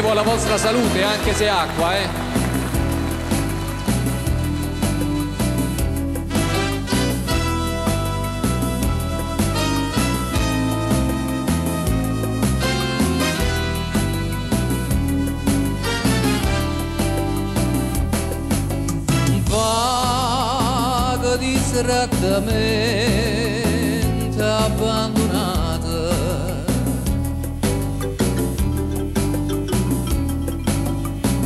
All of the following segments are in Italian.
bevo alla vostra salute, anche se è acqua, Vago distrattamente abbandonata,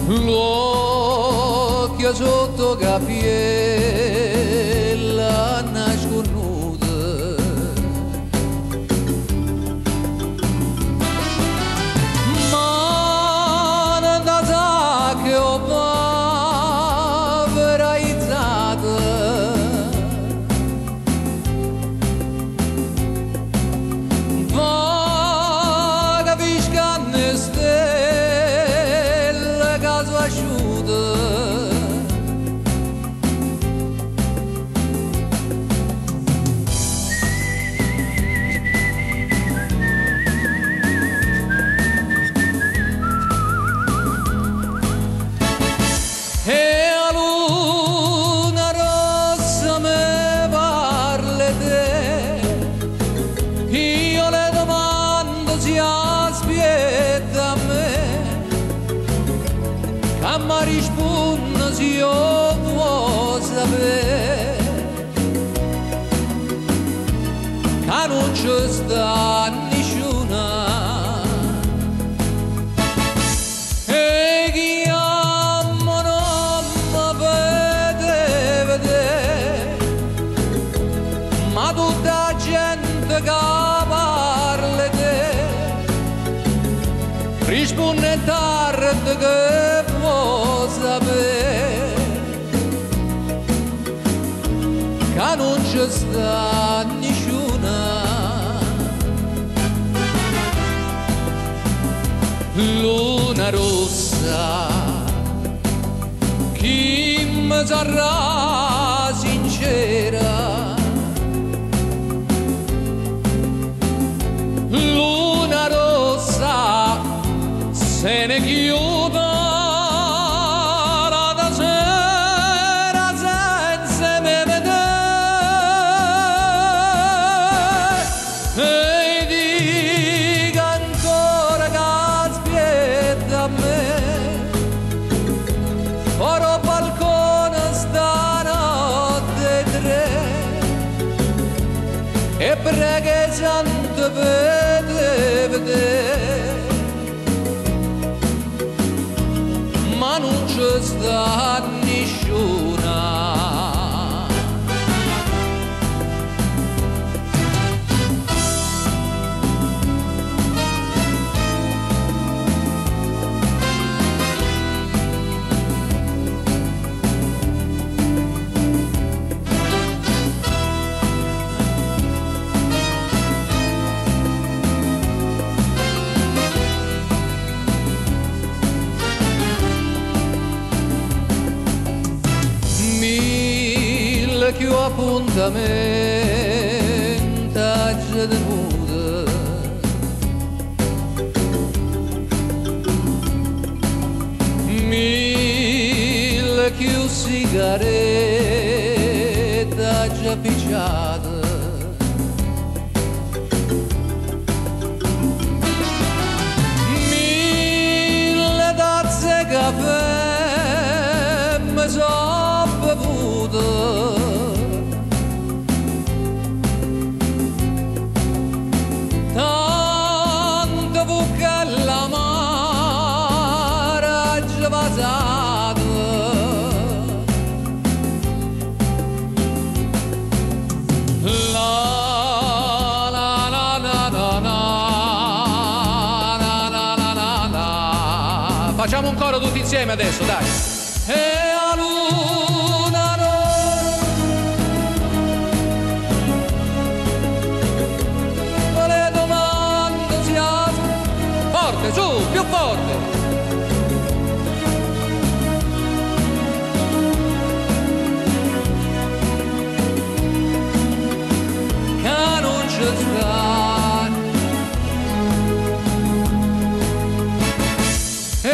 l'occhio sotto capiella nasconuta, ma non da che ho paveraizzata, vaga viscanne stelle caso asciuta, e a luna rossa me parla te, io le domando si aspetta a me, che mi risponde se io vuoi sapere, che non ci sta nessuna. E chi ama non mi vede, ma tutta la gente che parla te risponde tardi che può sapere, che non ci sta nessuna. Luna rossa, chi mi sarà sincera? Luna rossa, se ne chiuda la sera senza me vedere, e dica ancora che aspetta a me, ora balcone stanotte 3 e pregheggiante vede, ma non ci sta nessuna. Mille più appuntamenti già tenuta, mille più sigarette già picciate, mille tazze caffè mi so bevuto, tanto buca l'amara già vasata, la la la la la la la la. Facciamo un coro tutti insieme adesso, dai. E a luna rossa, le domande si forte, su, più forte. Che non ci sta, e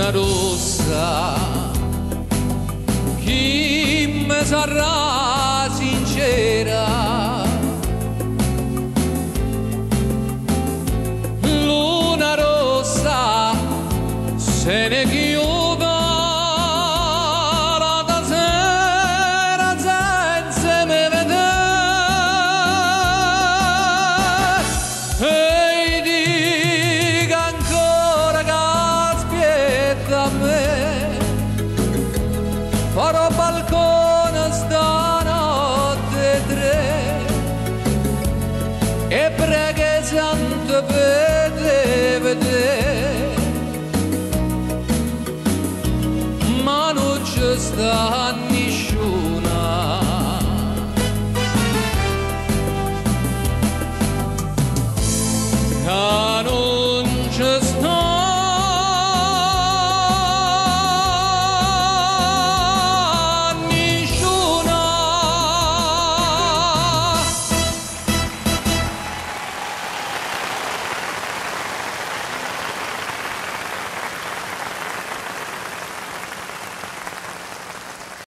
luna rossa, chi mi sarà sincera, luna rossa se ne chiude la sera senza me vedere, e dica ancora che aspetta a me, farò balcone stanotte 3 e preghe santo per te vedere, ma non ci sta niente.